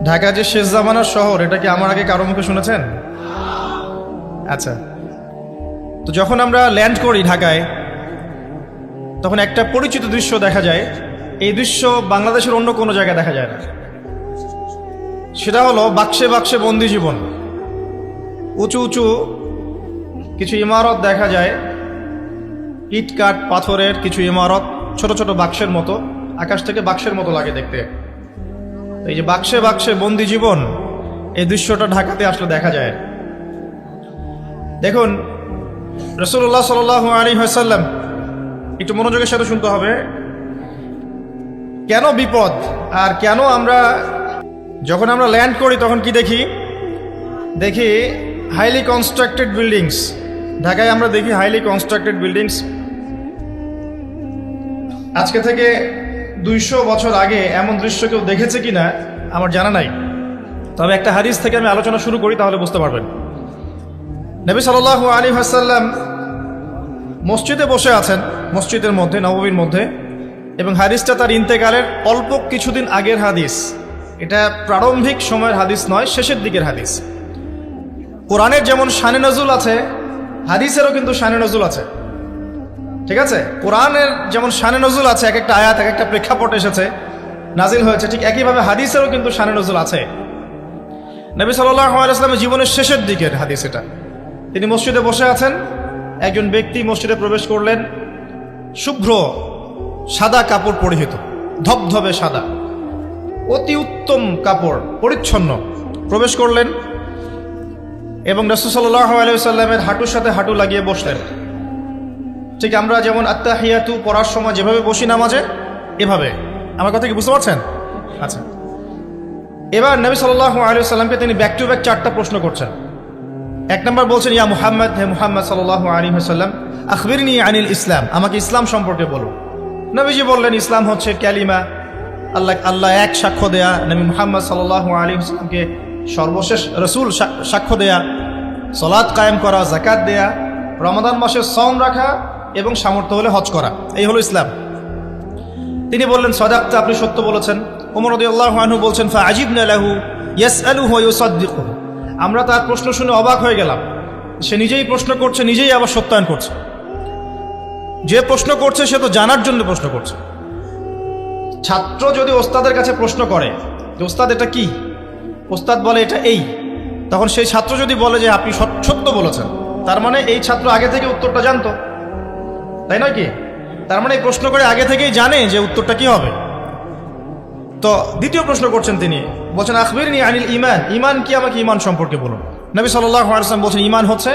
ঢাকা যে শেষ জামানার শহর, এটা কি আমার আগে কারো মুখে শুনেছেন? আচ্ছা, তো যখন আমরা ল্যান্ড করি ঢাকায়, তখন একটা পরিচিত দৃশ্য দেখা যায়। এই দৃশ্য বাংলাদেশের অন্য কোনো জায়গায় দেখা যায় না। সেটা হলো বাক্সে বাক্সে বন্দি জীবন। উঁচু উঁচু কিছু ইমারত দেখা যায়, ইট কাঠ পাথরের কিছু ইমারত, ছোট ছোট বাক্সের মতো, আকাশ থেকে বাক্সের মতো লাগে দেখতে। এই যে বাক্সে বাক্সে বন্দি জীবন, এই দৃশ্যটা ঢাকাতে আসলে দেখা যায়। দেখুন, রাসূলুল্লাহ সাল্লাল্লাহু আলাইহি ওয়াসাল্লাম, একটু মনোযোগের সাথে শুনতে হবে, কেন বিপদ আর কেন আমরা যখন আমরা ল্যান্ড করি তখন কি দেখি? দেখি হাইলি কনস্ট্রাক্টেড বিল্ডিংস। ঢাকায় আমরা দেখি হাইলি কনস্ট্রাক্টেড বিল্ডিংস। আজকে থেকে 200 বছর আগে এমন দৃশ্য কেউ দেখেছে কিনা আমার জানা নাই। তবে একটা হাদিস থেকে আমি আলোচনা শুরু করি, তাহলে বুঝতে পারবেন। নবী সাল্লাল্লাহু আলাইহি ওয়াসাল্লাম মসজিদে বসে আছেন, মসজিদের মধ্যে, নববীর মধ্যে, এবং হাদিসটা তার ইন্তেকালের অল্প কিছুদিন আগের হাদিস। এটা প্রারম্ভিক সময়ের হাদিস নয়, শেষের দিকের হাদিস। কোরআনের যেমন শানে নজুল আছে, হাদিসেরও কিন্তু শানে নজুল আছে। ঠিক আছে? কোরআনের যেমন শানে নজুল আছে, এক একটা আয়াত এক একটা প্রেক্ষাপট এসেছে, নাজিল হয়েছে, ঠিক একইভাবে হাদিসেরও কিন্তু শানে নজুল আছে। নবী সাল্লাল্লাহু আলাইহি ওয়াসাল্লামের জীবনের শেষের দিকের হাদিস এটা। তিনি মসজিদে বসে আছেন, একজন ব্যক্তি মসজিদে প্রবেশ করলেন, শুভ্র সাদা কাপড় পরিহিত, ধবধবে সাদা, অতি উত্তম কাপড়, পরিচ্ছন্ন, প্রবেশ করলেন এবং রাসূল সাল্লাল্লাহু আলাইহি ওয়াসাল্লামের হাঁটুর সাথে হাঁটু লাগিয়ে বসলেন। ঠিক আমরা যেমন আত্তাহিয়াতু পড়ার সময় যেভাবে বসি নামাজে, এভাবে। আমার কথা কি বুঝতে পারছেন? আচ্ছা, এবার নবী সাল্লাল্লাহু আলাইহি ওয়াসাল্লামকে তিনি ব্যাক টু ব্যাক 4টা প্রশ্ন করছেন। 1 নম্বর বলছেন, ইয়া মুহাম্মদ, হে মুহাম্মদ সাল্লাল্লাহু আলাইহি ওয়াসাল্লাম, আখবিরনি আনিল ইসলাম, আমাকে ইসলাম সম্পর্কে বলো। নবীজি বললেন, ইসলাম হচ্ছে কালিমা, আল্লাহ এক সাক্ষ্য দেয়া, নবী মুহাম্মদ সাল্লাল্লাহু আলাইহি ওয়াসাল্লামকে সর্বশেষ রাসূল সাক্ষ্য দেয়া, সালাত কায়েম করা, যাকাত দেয়া, রমাদান মাসে সাওম রাখা এবং সামর্থ্য হলে হজ করা, এই হলো ইসলাম। তিনি বললেন, সাদাকতা, আপনি সত্য বলেছেন। ওমর রাদিয়াল্লাহু আনহু বলছেন, ফাআজিবনা লাহু ইয়াসআলুহু ওয়া ইউসাদ্দিকুহু, আমরা তার প্রশ্ন শুনে অবাক হয়ে গেলাম। সে নিজেই প্রশ্ন করছে, নিজেই আবার সত্যায়ন করছে। যে প্রশ্ন করছে সে তো জানার জন্য প্রশ্ন করছে। ছাত্র যদি ওস্তাদের কাছে প্রশ্ন করে যে ওস্তাদ এটা কি, ওস্তাদ বলে এটা এই, তখন সেই ছাত্র যদি বলে যে আপনি সত্য বলেছেন, তার মানে এই ছাত্র আগে থেকে উত্তরটা জানতো, তাই নয় কি? তার মানে এই প্রশ্ন করে আগে থেকেই জানে যে উত্তরটা কি হবে। তো দ্বিতীয় প্রশ্ন করছেন তিনি, বলছেন, আখবিরনি আনিল ঈমান, ঈমান কি, আমাকে ঈমান সম্পর্কে বলুন। নবী সাল্লাল্লাহু আলাইহি ওয়াসাল্লাম বলছেন, ঈমান হচ্ছে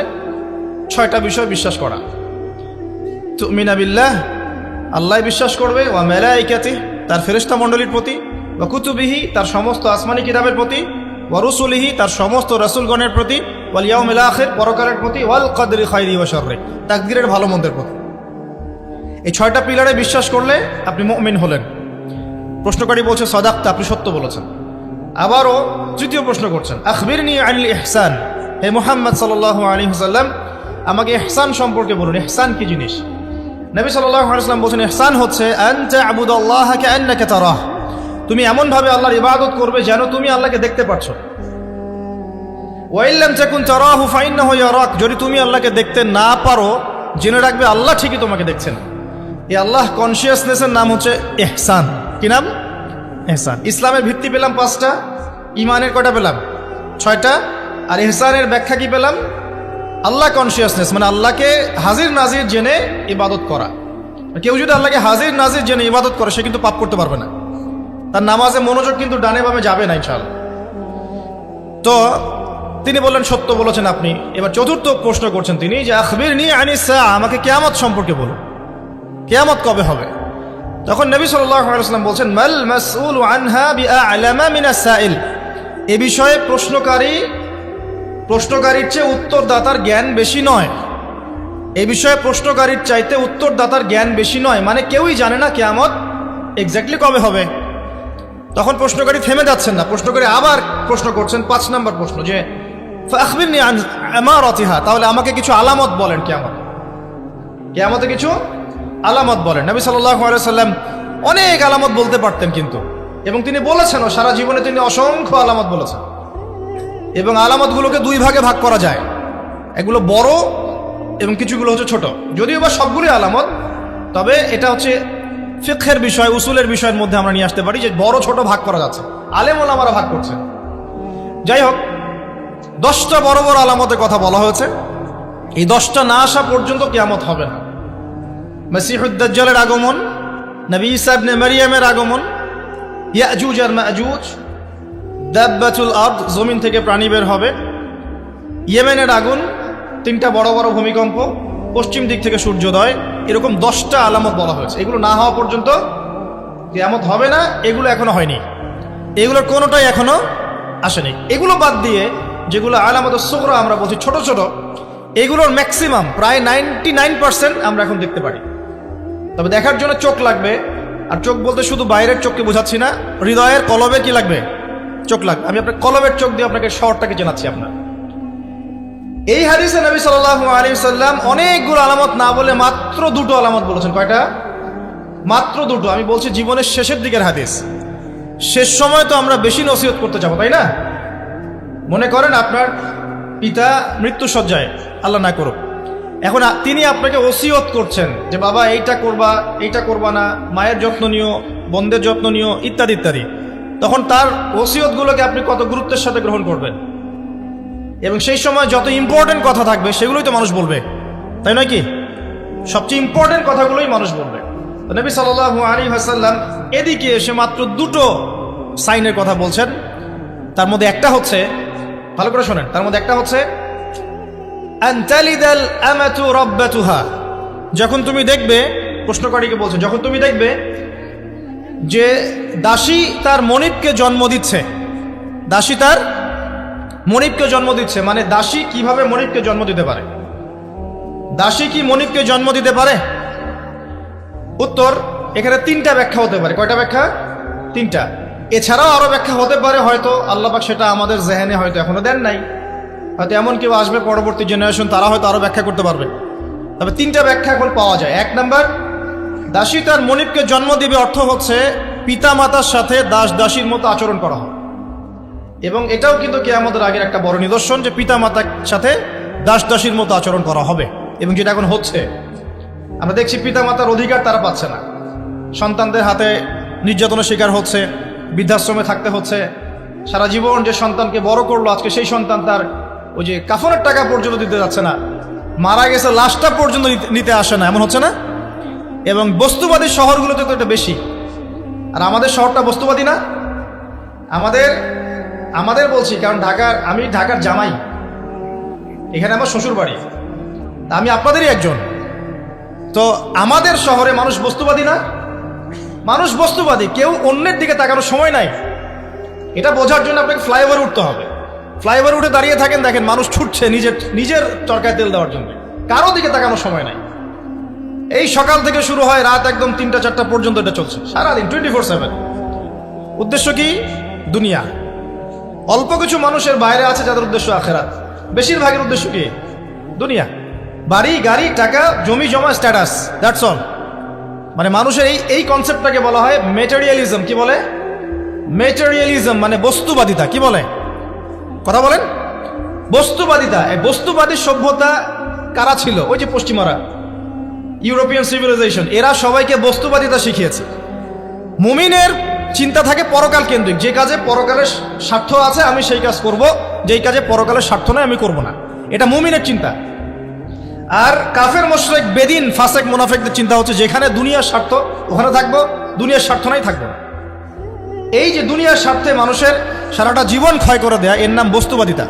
6টা বিষয় বিশ্বাস করা। তুমিনা বিল্লাহ, আল্লাহ বিশ্বাস করবে, ওয়া মালাইকাতিহি, তার ফেরেশতা মণ্ডলীর প্রতি, ওয়া কুতুবিহি, তার সমস্ত আসমানি কিতাবের প্রতি, ওয়া রুসুলিহি, তার সমস্ত রাসূলগণের প্রতি, ওয়াল ইয়াউমিল আখির, পরকালের প্রতি, ওয়াল কদরি খাইরি ওয়া শাররি, তাকদীরের ভালো মন্দের প্রতি। এই 6টা পিলারে বিশ্বাস করলে আপনি মুমিন হলেন। প্রশ্নকারী বলছে, সাদাকতা, আপনি সত্য বলেছেন। আবারও তৃতীয় প্রশ্ন করছেন, আখবিরনি আনিল ইহসান, হে মুহাম্মদ সাল্লাল্লাহু আলাইহি ওয়াসাল্লাম, আমাকে ইহসান সম্পর্কে বলুন, ইহসান কি জিনিস? নবী সাল্লাল্লাহু আলাইহি ওয়াসাল্লাম বলেছেন, ইহসান হচ্ছে আন তা'বুদাল্লাহা কাআন্নাকা তারাহ, তুমি এমন ভাবে আল্লাহর ইবাদত করবে যেন তুমি আল্লাহকে দেখতে পাচ্ছ। ওয়া ইল্লাম তাকুন তারাহু ফাইন্নাহু ইয়ারাক, যদি তুমি আল্লাহকে দেখতে না পারো, জেনে রাখবে আল্লাহ ঠিকই তোমাকে দেখছেন। এই আল্লাহ কনসিয়াসনেসের নাম হচ্ছে ইহসান। কি নাম? ইহসান। ইসলামের ভিত্তি পেলাম 5টা, ইমানের কয়টা পেলাম? 6টা, আর ইহসানের ব্যাখ্যা কি পেলাম? আল্লাহ কনসিয়াসনেস, মানে আল্লাহকে হাজির নাজির জেনে ইবাদত করা। কেউ যদি আল্লাহকে হাজির নাজির জেনে ইবাদত করে, সে কিন্তু পাপ করতে পারবে না, তার নামাজে মনোযোগ কিন্তু ডানে বামে যাবে না ইনশাআল্লাহ। তো তিনি বললেন, সত্য বলেছেন আপনি। এবার চতুর্থ প্রশ্ন করছেন তিনি, যে আখবিরনি আনিস সাআ, আমাকে কিয়ামত সম্পর্কে বলুন, কিয়ামত কবে হবে? তখন নবী সাল্লাল্লাহু আলাইহি ওয়াসাল্লাম বলছেন, মাল মাসউলু আনহা বিআ'লামা মিনাস সাইল, এ বিষয়ে প্রশ্নকারীর চেয়ে উত্তরদাতার জ্ঞান বেশি নয়। এই বিষয়ে প্রশ্নকারীর চাইতে উত্তরদাতার জ্ঞান বেশি নয়, মানে কেউই জানে না কিয়ামত এক্স্যাক্টলি কবে হবে। তখন প্রশ্নকারী থেমে যাচ্ছেন না, প্রশ্নকারী আবার প্রশ্ন করছেন, 5 নম্বর প্রশ্ন, যে ফাখবিরনি আন আমারাতিহা, তাহলে আমাকে কিছু আলামত বলেন কিয়ামতে কিছু আলামত বলেন। নবী সাল্লাল্লাহু আলাইহি ওয়াসাল্লাম অনেক আলামত বলতে পারতেন, কিন্তু এবং তিনি বলেছেনও, সারা জীবনে তিনি অসংখ্য আলামত বলেছেন। এবং আলামতগুলোকে দুই ভাগে ভাগ করা যায়, এগুলো বড় এবং কিছুগুলো হচ্ছে ছোট। যদিও বা সবগুলোই আলামত, তবে এটা হচ্ছে ফিকহের বিষয়, উসুলের বিষয়ের মধ্যে আমরা নিয়ে আসতে পারি যে বড় ছোট ভাগ করা যাচ্ছে, আলেম ওলামারা ভাগ করছেন। যাই হোক, 10টা বড় বড় আলামতের কথা বলা হয়েছে। এই 10টা না আসা পর্যন্ত কিয়ামত হবে না। মসিহুদ দাজ্জালের আগমন, নবী ঈসা ইবনে মারইয়ামের আগমন, ইয়াজুজ আর মাজুজ, দাব্বাতুল আরদ, জমিন থেকে প্রাণী বের হবে, ইয়েমেনের আগুন, 3টা বড় বড় ভূমিকম্প, পশ্চিম দিক থেকে সূর্যোদয়, এরকম 10টা আলামত বলা হয়েছে। এগুলো না হওয়া পর্যন্ত কিয়ামত হবে না। এগুলো এখনো হয়নি, এগুলোর কোনোটাই এখনো আসেনি। এগুলো বাদ দিয়ে যেগুলো আলামত সুগরা আমরা বলছি, ছোট ছোট, এগুলোর ম্যাক্সিমাম প্রায় 99% আমরা এখন দেখতে পারি। তবে দেখার জন্য চোখ লাগবে। আর চোখ বলতে শুধু বাইরের চোখকে বোঝাচ্ছি না, হৃদয়ের কলবে কি লাগবে? চোখ লাগবে। আমি আপনার কলবের চোখ দিয়ে আপনাকে শহরটাকে জানাচ্ছি। আপনার এই হাদিসে নবী সাল্লাল্লাহু আলাইহি ওয়াসাল্লাম অনেকগুলো আলামত না বলে মাত্র 2টো আলামত বলেছেন। কয়টা? মাত্র 2টো। আমি বলছি জীবনের শেষের দিকের হাদিস। শেষ সময় তো আমরা বেশি নসিহত করতে যাবো, তাই না? মনে করেন আপনার পিতা মৃত্যুসজ্জায়, আল্লাহ না করুক, এখন তিনি আপনাকে ওসিয়ত করছেন যে বাবা এইটা করবা, এইটা করবা না, মায়ের যত্ন নিও, বোনদের যত্ন নিও, ইত্যাদি ইত্যাদি। তখন তার ওসিয়তগুলোকে আপনি কত গুরুত্বের সাথে গ্রহণ করবেন, এবং সেই সময় যত ইম্পর্টেন্ট কথা থাকবে সেগুলোই তো মানুষ বলবে, তাই নয় কি? সবচেয়ে ইম্পর্টেন্ট কথাগুলোই মানুষ বলবে। তো নবী সাল্লাল্লাহু আলাইহি ওয়াসাল্লাম এদিকে এসে মাত্র 2টো সাইনের কথা বলছেন। তার মধ্যে একটা হচ্ছে, ভালো করে শোনেন, তার মধ্যে একটা হচ্ছে আনতালিদাল আমাতু রাব্বাতুহা। যখন তুমি দেখবে, প্রশ্নকারীকে বলছে, যখন তুমি দেখবে যে দাসী তার মনিবকে জন্ম দিচ্ছে, দাসী তার মনিবকে জন্ম দিচ্ছে, মানে দাসী কিভাবে মনিবকে জন্ম দিতে পারে? দাসী কি মনিবকে জন্ম দিতে পারে? উত্তর, এখানে 3টা ব্যাখ্যা হতে পারে। কয়টা ব্যাখ্যা? 3টা। এছাড়াও আরো ব্যাখ্যা হতে পারে, হয়তো আল্লাহ পাক সেটা আমাদের জেহেনে হয়তো এখনো দেন নাই, হয়তো এমন কেউ আসবে পরবর্তী জেনারেশন, তারা হয়তো আরো ব্যাখ্যা করতে পারবে। তবে 3টা ব্যাখ্যা এখন পাওয়া যায়। 1 নাম্বার, দাসী তার মনিবকে জন্ম দিবে অর্থ হচ্ছে পিতা মাতার সাথে দাস দাসীর মতো আচরণ করা হয়। এবং এটাও কিন্তু কিয়ামতের আগের একটা বড় নিদর্শন যে পিতা মাতার সাথে দাস দাসীর মতো আচরণ করা হবে, এবং যেটা এখন হচ্ছে। আমরা দেখছি পিতা মাতার অধিকার তারা পাচ্ছে না, সন্তানদের হাতে নির্যাতনের শিকার হচ্ছে, বৃদ্ধাশ্রমে থাকতে হচ্ছে। সারা জীবন যে সন্তানকে বড় করলো, আজকে সেই সন্তান তার ওই যে কাফনের টাকা পর্যন্ত দিতে যাচ্ছে না, মারা গেছে লাশটা পর্যন্ত নিতে আসে না, এমন হচ্ছে না? এবং বস্তুবাদী শহরগুলোতে তো এটা বেশি। আর আমাদের শহরটা বস্তুবাদী না? আমাদের বলছি, কারণ আমি ঢাকার জামাই, এখানে আমার শ্বশুর বাড়ি, আমি আপনাদেরই একজন। তো আমাদের শহরে মানুষ বস্তুবাদী না? মানুষ বস্তুবাদী, কেউ অন্যের দিকে তাকানোর সময় নাই। এটা বোঝার জন্য আপনাকে ফ্লাইওভার উঠতে হবে। ফ্লাইওভার উঠে দাঁড়িয়ে থাকেন, দেখেন মানুষ ছুটছে নিজের চরকায় তেল দেওয়ার জন্য, কারো দিকে তাকানোর সময় নাই। এই সকাল থেকে শুরু হয়, রাত একদম 3টা-4টা পর্যন্ত এটা চলছে, সারাদিন 24/7। উদ্দেশ্য কি? দুনিয়া। অল্প কিছু মানুষের বাইরে আছে যাদের উদ্দেশ্য আখেরাত, বেশিরভাগের উদ্দেশ্য কি? দুনিয়া। বাড়ি, গাড়ি, টাকা, জমি জমা, স্ট্যাটাস, দ্যাটস অল। মানে মানুষের এই কনসেপ্টটাকে বলা হয় মেটেরিয়ালিজম। কি বলে? মেটেরিয়ালিজম মানে বস্তুবাদিতা। কি বলে? কথা বলেন। বস্তুবাদিতা। এই বস্তুবাদী সভ্যতা কারা ছিল? ওই যে পশ্চিমারা, ইউরোপিয়ান সিভিলাইজেশন, এরা সবাইকে বস্তুবাদিতা শিখিয়েছে। মুমিনের চিন্তা থাকে পরকাল কেন্দ্রিক, যে কাজে পরকালের স্বার্থ আছে আমি সেই কাজ করব, যেই কাজে পরকালের স্বার্থ নয় আমি করব না। এটা মুমিনের চিন্তা। আর কাফের মুশরিক, বেদিন, ফাসেক, মুনাফিকদের চিন্তা হচ্ছে যেখানে দুনিয়ার স্বার্থ ওখানে থাকবো, দুনিয়ার স্বার্থ নাই থাকবো না। এই যে দুনিয়ার স্বার্থে মানুষের সারাটা জীবন ক্ষয় করে দেয়া, এর নাম বস্তুবাদিতা,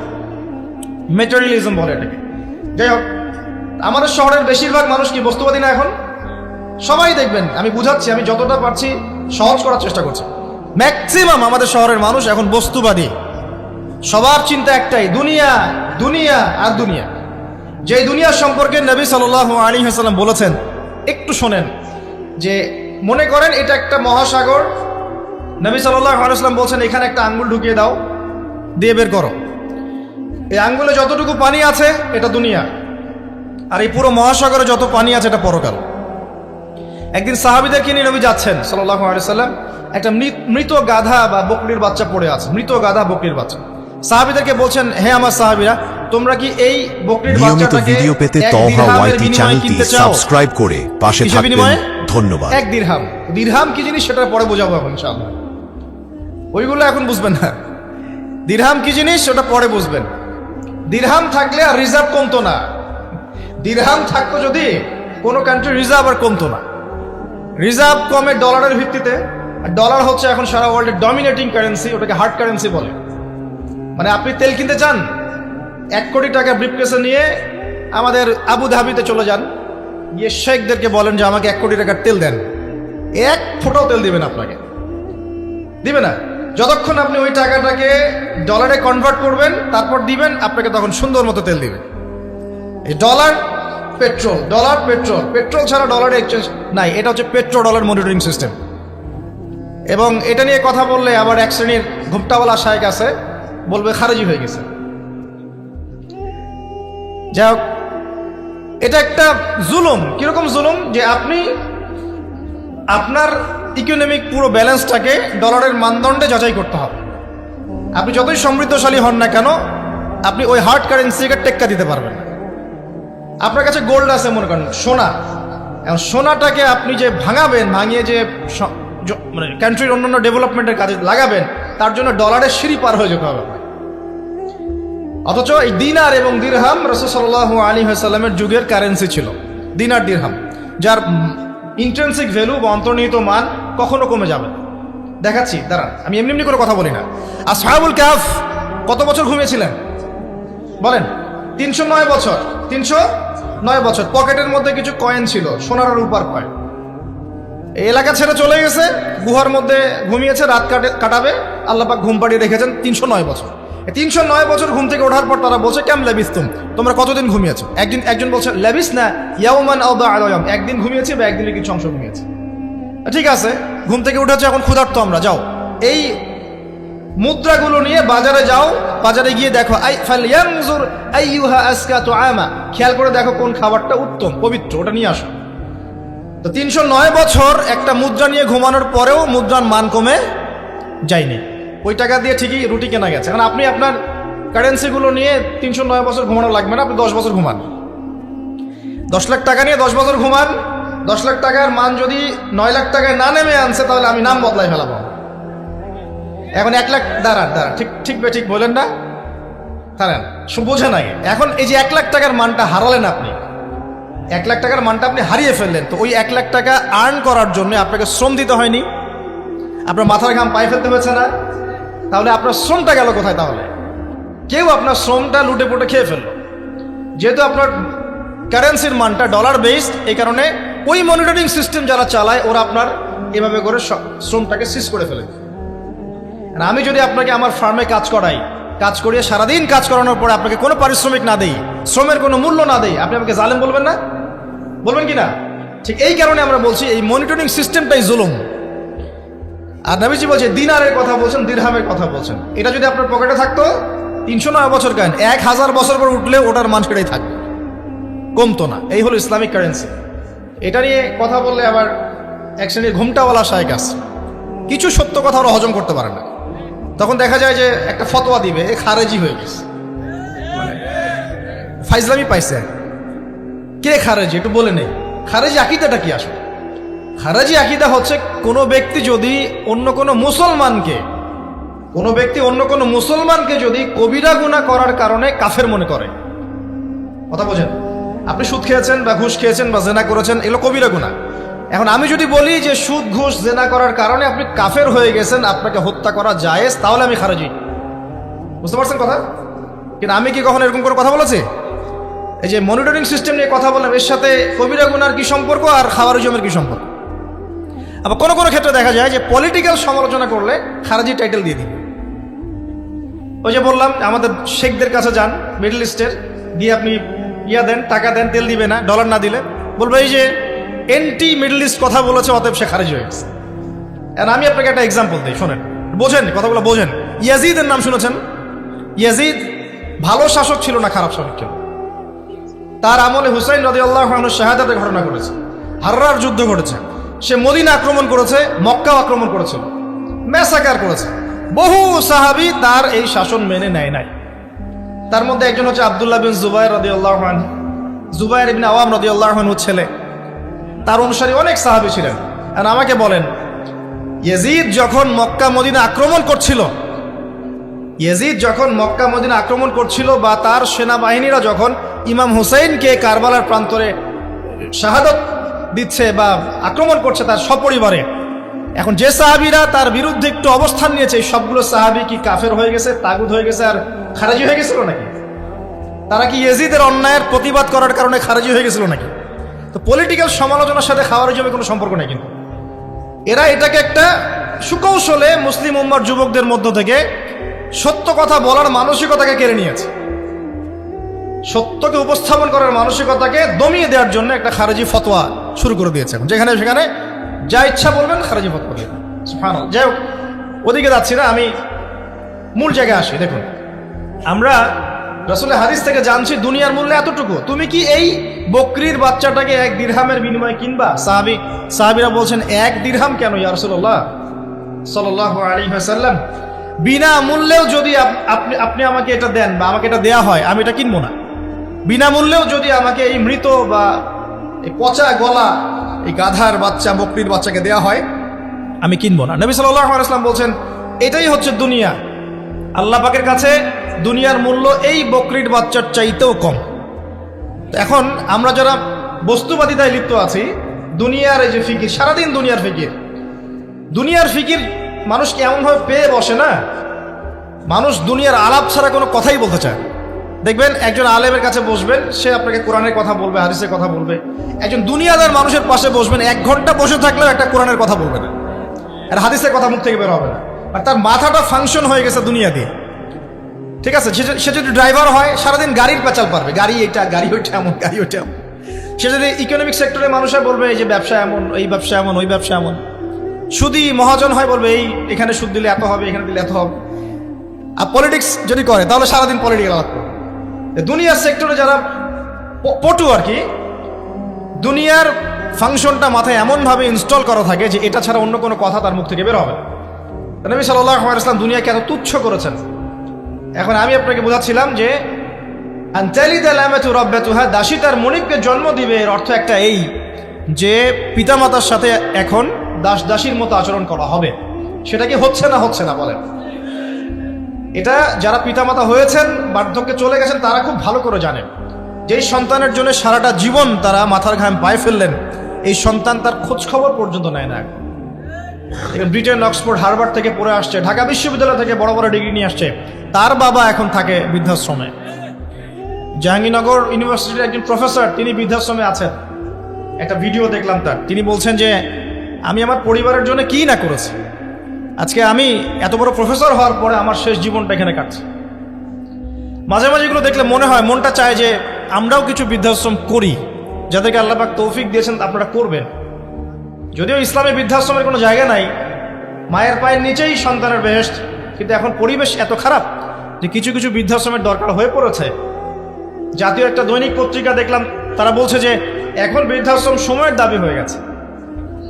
মেটেরিয়ালিজম বলে এটাকে। যাই হোক, আমাদের শহরের বেশিরভাগ মানুষ কি বস্তুবাদী না? এখন সবাই দেখবেন, আমি বুঝাচ্ছি, আমি যতটা পারছি সহজ করার চেষ্টা করছি। ম্যাক্সিমাম আমাদের শহরের মানুষ এখন বস্তুবাদী। সবার চিন্তা একটাই, দুনিয়া, দুনিয়া আর দুনিয়া। যে দুনিয়া সম্পর্কে নবী সাল্লাল্লাহু আলাইহি ওয়াসাল্লাম বলেছেন, একটু শোনেন। যে মনে করেন এটা একটা মহাসাগর, নবী সাল্লাল্লাহু আলাইহি ওয়াসাল্লাম বলছেন এখানে একটা আঙ্গুল ঢুকিয়ে দাও, দিয়ে বের করো। এই আঙ্গুলে যতটুকু পানি আছে এটা দুনিয়া, আর এই পুরো মহাসাগরে যত পানি আছে এটা পরকাল। একদিন সাহাবীদেরকে নিয়ে নবী যাচ্ছেন সাল্লাল্লাহু আলাইহি সাল্লাম, একটা মৃত গাধা বা বকরির বাচ্চা পড়ে আছে, মৃত গাধা বকরির বাচ্চা। সাহাবীদেরকে বলছেন, হে আমার সাহাবীরা, তোমরা কি এই বকরির নিয়মিত বাচ্চাটাকে ভিডিও পেতে এক তওবা দিরহামের ওয়াইটি বিনিময়ে চ্যানেলটি কিনতে চাও? সাবস্ক্রাইব করে পাশে কিসের থাকবেন। বিনিময়ে? ধন্যবাদ। এক দিরহাম। দিরহাম কি জিনিস সেটা পরে বোঝাবো এখন ইনশাআল্লাহ, ওইগুলো এখন বুঝবেন না। দিরহাম কি জিনিস ওটা পরে বুঝবেন। দিরহাম থাকলে আর রিজার্ভ কমতো না। দিরহাম থাকতো যদি কোনো কান্ট্রি রিজার্ভ আর কমতো না। রিজার্ভ কমে ডলারের ভিত্তিতে, আর ডলার হচ্ছে এখন সারা ওয়ার্ল্ডের ডমিনেটিং কারেন্সি, ওটাকে হার্ড কারেন্সি বলে। মানে আপনি তেল কিনতে চান, 1 কোটি টাকা ব্রিফকেসে নিয়ে আমাদের আবু ধাবিতে চলে যান, গিয়ে শেখদেরকে বলেন যে আমাকে 1 কোটি টাকার তেল দেন, 1 ফোঁটাও তেল দিবেন আপনাকে, দিবে না। যতক্ষণ আপনি ওই টাকাটাকে ডলারে কনভার্ট করবেন তারপর দিবেন, আপনাকে তখন সুন্দর মতো তেল দিবেন। এই dollar petrol, dollar petrol, petrol ছাড়া ডলার এক্সচেঞ্জ নাই। এটা হচ্ছে পেট্রো ডলার মনিটরিং সিস্টেম। এবং এটা নিয়ে কথা বললে আবার এক শ্রেণীর ঘুমটাওয়ালা শায়েখ আছে, বলবে খারেজি হয়ে গেছে। যাই হোক, এটা একটা জুলুম। কিরকম জুলুম? যে আপনি আপনার ইকোনমিক পুরো ব্যালেন্সটাকে ডলারের মানদণ্ডে যাচাই করতে হবে। আপনি যতই সমৃদ্ধশালী হন না কেন, আপনি ওই হার্ড কারেন্সিকে টেক্কা দিতে পারবেন না। আপনার কাছে গোল্ড আছে, মনে করেন সোনা, এখন সোনাটাকে আপনি যে ভাঙাবেন, ভাঙিয়ে যে মানে কান্ট্রির অন্যান্য ডেভেলপমেন্টের কাজে লাগাবেন, তার জন্য ডলারের সিঁড়ি পার হয়ে যেতে হবে। অথচ এই দিনার এবং দিরহাম রাসূল সাল্লাল্লাহু আলাইহি ওয়াসাল্লামের যুগের কারেন্সি ছিল, দিনার দিরহাম, যার ইন্ট্রিনসিক ভ্যালু বা অন্তর্নিহিত মান কখনো কমে যাবে না। দেখাচ্ছি, দাঁড়ান, আমি এমনি এমনি করে কথা বলি না। আসহাবুল কাহফ কত বছর ঘুমিয়েছিলেন বলেন? 309 বছর। 309 বছর। পকেটের মধ্যে কিছু কয়েন ছিল, সোনার আর রূপার কয়েন। এই এলাকা ছেড়ে চলে গেছে, গুহার মধ্যে ঘুমিয়েছে, রাত কাটাবে, আল্লাহ পাক ঘুম পাড়িয়ে রেখেছেন 309 বছর। 309 বছর ঘুম থেকে ওঠার পর তারা বলছে, কেম লেবিস্তুম, তোমরা কতদিন ঘুমিয়েছো? একজন বলছে লেবিস না ইয়াউমান আও বা'দা ইয়াউম, একদিন ঘুমিয়েছি বা একদিনের কিছু অংশ ঘুমিয়েছি। ঠিক আছে, ঘুম থেকে উঠেছে, এখন ক্ষুধার্ত আমরা, যাও এই মুদ্রাগুলো নিয়ে বাজারে যাও, বাজারে গিয়ে দেখো ফালয়ানজুর আইয়ুহা আজকা তুআমা, খেয়াল করে দেখো কোন খাবারটা উত্তম পবিত্র, ওটা নিয়ে আসো। তো 309 বছর একটা মুদ্রা নিয়ে ঘুমানোর পরেও মুদ্রার মান কমে যায়নি। ওই টাকা দিয়ে ঠিকই রুটি কেনা গেছে। এখন আপনি আপনার কারেন্সিগুলো নিয়ে 309 বছর ঘুমানো লাগবে না, আপনি 10 বছর ঘুমান। 10 লাখ টাকা নিয়ে 10 বছর ঘুমান। 10 লাখ টাকার মান যদি 9 লাখ টাকায় না নেমে আনছে, তাহলে আমি নাম বদলাই ফেলাবো। এখন 1 লাখ, দাঁড়ান, ঠিক বলেন না, দাঁড়ান, বোঝেন আগে। এখন এই যে 1 লাখ টাকার মানটা হারালেন আপনি, 1 লাখ টাকার মানটা আপনি হারিয়ে ফেললেন। তো ওই 1 লাখ টাকা আর্ন করার জন্য আপনাকে শ্রম দিতে হয়নি, আপনার মাথার ঘাম পায়ে ফেলতে হয়েছে না? তাহলে আপনার শ্রমটা গেল কোথায়? তাহলে কেউ আপনার শ্রমটা লুটে পুটে খেয়ে ফেললো। যেহেতু আপনার কারেন্সির মানটা ডলার বেসড, এই কারণে ওই মনিটরিং সিস্টেম যারা চালায় ওরা আপনার এভাবে করে শ্রমটাকে সিজ করে ফেলে। আমি যদি আপনাকে আমার ফার্মে কাজ করাই, কাজ করিয়ে সারাদিন কাজ করানোর পরে আপনাকে কোনো পারিশ্রমিক না দেই, শ্রমের কোনো মূল্য না দেই, আপনি আমাকে জালেম বলবেন না? বলবেন কি না? ঠিক এই কারণে আমরা বলছি এই মনিটরিং সিস্টেমটাই জুলুম। আর নবীজি বলছে দিনারের কথা বলছেন, দিরহামের কথা বলছেন। এটা যদি আপনার পকেটে থাকতো 309 বছর কেন, 1000 বছর পর উঠলে ওটার মান সেটাই থাকবে, কমতো না। এই হলো ইসলামিক কারেন্সি। এটা নিয়ে কথা বললে আবার এক শ্রেণীর ঘুমটাওয়ালা শায়েখ আছে, কিছু সত্য কথা ওরা হজম করতে পারে না। তখন দেখা যায় যে একটা ফতোয়া দিবে, এ খারেজি হয়ে গেছে, ফাইজলামি পাইছে। কে খারেজি একটু বলে নেই। খারেজি আকিদাটা কি আসলে? খারেজি আকিদা হচ্ছে কোনো ব্যক্তি যদি অন্য কোনো মুসলমানকে যদি কবিরা গুনাহ করার কারণে কাফের মনে করে। কথা বোঝেন? আপনি সুদ খেয়েছেন বা ঘুষ খেয়েছেন বা জেনা করেছেন, এগুলো কবিরা গুনাহ। এখন আমি যদি বলি যে সুদ ঘুষ জেনা করার কারণে আপনি কাফের হয়ে গেছেন, আপনাকে হত্যা করা জায়েজ, তাহলে আমি খারেজি। বুঝতে পারছেন কথা? কিন্তু আমি কি কখনো এরকম করে কথা বলেছি? এই যে মনিটরিং সিস্টেম নিয়ে কথা বললাম, এর সাথে কবিরা গুনার কি সম্পর্ক আর খাওয়ারিজমের কি সম্পর্ক? আবার কোনো কোনো ক্ষেত্রে দেখা যায় যে পলিটিক্যাল সমালোচনা করলে খারেজি টাইটেল দিয়ে দিবে। ওই যে বললাম, আমাদের শেখদের কাছে যান মিডল ইস্টের, দিয়ে আপনি দেন, টাকা দেন, তেল দিবে না, ডলার না দিলে বলবে এই যে এন্টি মিডল ইস্ট কথা বলেছে, অতএব সে খারিজ হয়ে গেছে। আর আমি আপনাকে একটা এক্সাম্পল দিই, শোনেন, বোঝেন কথাগুলো বোঝেন। ইয়াজিদের নাম শুনেছেন? ইয়াজিদ ভালো শাসক ছিল না খারাপ শাসক ছিল? তার আমলে হুসাইন রাদিয়াল্লাহু আনহু শাহাদাতের ঘটনা ঘটেছে, হাররার যুদ্ধ ঘটেছে। সে মদিনা আক্রমণ করেছে, মক্কা আক্রমণ করেছিল, ম্যাসাকার করেছে। বহু সাহাবী তার এই শাসন মেনে নেয় নাই। তার মধ্যে একজন হচ্ছে আব্দুল্লাহ বিন জুবাইর রাদিয়াল্লাহু আনহু, জুবাইর ইবনে আওয়াম রাদিয়াল্লাহু আনহুর ছেলে। তার অনুসারী অনেক সাহাবী ছিলেন। আর আমাকে বলেন, ইয়াজিদ যখন মক্কা মদিনা আক্রমণ করছিল, ইয়াজিদ যখন মক্কা মদিনা আক্রমণ করছিল, বা তার সেনাবাহিনীরা যখন ইমাম হুসাইনকে কারবালার প্রান্তরে শাহাদত দিচ্ছে বা আক্রমণ করছে তার সপরিবারে, এখন যে সাহাবীরা তার বিরুদ্ধে একটু অবস্থান নিয়েছে, এই সবগুলো সাহাবী কি কাফের হয়ে গেছে, তাগুত হয়ে গেছে, আর খারাজি হয়ে গেছিল নাকি? তারা কি ইয়াজিদের অন্যায়ের প্রতিবাদ করার কারণে খারাজি হয়ে গেছিল নাকি? তো পলিটিক্যাল সমালোচনার সাথে খাওয়ারিজমের কোনো সম্পর্ক নেই। কিন্তু এরা এটাকে একটা সুকৌশলে মুসলিম উম্মার যুবকদের মধ্য থেকে সত্য কথা বলার মানসিকতাকে কেড়ে নিয়েছে। সত্যকে উপস্থাপন করার মানসিকতাকে দমিয়ে দেওয়ার জন্য একটা খারেজি ফতোয়া শুরু করে দিয়েছে। যেখানে সেখানে যা ইচ্ছা বলবেন খারেজি ফতোয়া দিয়ে। সুবহানাল্লাহ। যাই হোক, ওদিকে যাচ্ছি না, আমি মূল জায়গায় আসি। দেখুন, আমরা রাসূলের হাদিস থেকে জানছি দুনিয়ার মূল্য এতটুকু। তুমি কি এই বকরির বাচ্চাটাকে 1 দিরহামের বিনিময়ে কিনবা? সাহাবীরা বলছেন, 1 দিরহাম কেন ইয়া রাসূলুল্লাহ সাল্লাল্লাহু আলাইহি ওয়াসাল্লাম, বিনা মূল্যেও যদি আপনি আমাকে এটা দেন বা আমাকে এটা দেয়া হয়, আমি এটা কিনবো না। বিনামূল্যেও যদি আমাকে এই মৃত বা এই পচা গলা এই গাধার বাচ্চা, বকরির বাচ্চাকে দেয়া হয়, আমি কিনবো না। নবী সাল্লাল্লাহু আলাইহি ওয়াসাল্লাম বলছেন, এটাই হচ্ছে দুনিয়া। আল্লাহ পাকের কাছে দুনিয়ার মূল্য এই বকরির বাচ্চার চাইতেও কম। এখন আমরা যারা বস্তুবাদিতায় লিপ্ত আছি, দুনিয়ার এই যে ফিকির, সারাদিন দুনিয়ার ফিকির মানুষকে এমনভাবে পেয়ে বসে না, মানুষ দুনিয়ার আলাপ ছাড়া কোনো কথাই বলতে চায়। দেখবেন একজন আলেমের কাছে বসবেন, সে আপনাকে কোরআনের কথা বলবে, হাদিসের কথা বলবে। একজন দুনিয়াদার মানুষের পাশে বসবেন, 1 ঘন্টা বসে থাকলেও একটা কোরআনের কথা বলবে না, আর হাদিসের কথা মুখ থেকে বের হবে না। আর তার মাথাটা ফাংশন হয়ে গেছে দুনিয়া দিয়ে। ঠিক আছে, সে যদি ড্রাইভার হয়, সারাদিন গাড়ির পেঁচাল পারবে, গাড়ি এটা, গাড়ি ওইটা এমন, গাড়ি ওইটা এমন। সে যদি ইকোনমিক সেক্টরের মানুষের বলবে, এই যে ব্যবসা এমন, এই ব্যবসা এমন, ওই ব্যবসা এমন। সুদী মহাজন হয়, বলবে এই এখানে সুদ দিলে এত হবে, এখানে দিলে এত হবে। আর পলিটিক্স যদি করে, তাহলে সারাদিন পলিটিক্যাল আলাপ করবে। দুনিয়ার সেক্টরে যারা পটু আর কি, দুনিয়ার ফাংশনটা মাথায় এমনভাবে ইনস্টল করা থাকে যে এটা ছাড়া অন্য কোনো কথা তার মুখ থেকে বের হবে না। নবী সাল্লাল্লাহু আলাইহি ওয়াসাল্লাম দুনিয়াকে এত তুচ্ছ করেছেন। এখন আমি আপনাকে বোঝাচ্ছিলাম যে আনতালিদাল আমাতু রাব্বাতুহা, দাসী তার মনিবকে জন্ম দিবে, এর অর্থ একটা এই যে পিতামাতার সাথে এখন দাসীর মতো আচরণ করা হবে। সেটা কি হচ্ছে না বলেন? এটা যারা পিতামাতা হয়েছেন, বার্ধক্যে চলে গেছেন, তারা খুব ভালো করে জানেন যেই সন্তানের জন্য সারাটা জীবন তারা মাথার ঘাম পায়ে ফেললেন, এই সন্তান তার খোঁজ খবর পর্যন্ত নেয় না। ব্রিটেন, অক্সফোর্ড, হার্ভার্ড থেকে পড়ে আসছে, ঢাকা বিশ্ববিদ্যালয় থেকে বড় বড় ডিগ্রি নিয়ে আসছে, তার বাবা এখন থাকে বৃদ্ধাশ্রমে। জাহাঙ্গীরনগর ইউনিভার্সিটির একজন প্রফেসর, তিনি বৃদ্ধাশ্রমে আছেন। একটা ভিডিও দেখলাম তার, তিনি বলছেন যে আমি আমার পরিবারের জন্য কি না করেছি, আজকে আমি এত বড় প্রফেসর হওয়ার পরে আমার শেষ জীবনটা এখানে কাটছে। মাঝে মাঝে এগুলো দেখলে মনে হয়, মনটা চায় যে আমরাও কিছু বৃদ্ধাশ্রম করি, যাদেরকে আল্লাহ পাক তৌফিক দিয়েছেন আপনারা করবেন। যদিও ইসলামে বৃদ্ধাশ্রমের কোনো জায়গা নাই, মায়ের পায়ের নিচেই সন্তানের বেহেশত, কিন্তু এখন পরিবেশ এত খারাপ যে কিছু কিছু বৃদ্ধাশ্রমের দরকার হয়ে পড়েছে। জাতীয় একটা দৈনিক পত্রিকা দেখলাম, তারা বলছে যে এখন বৃদ্ধাশ্রম সময়ের দাবি হয়ে গেছে,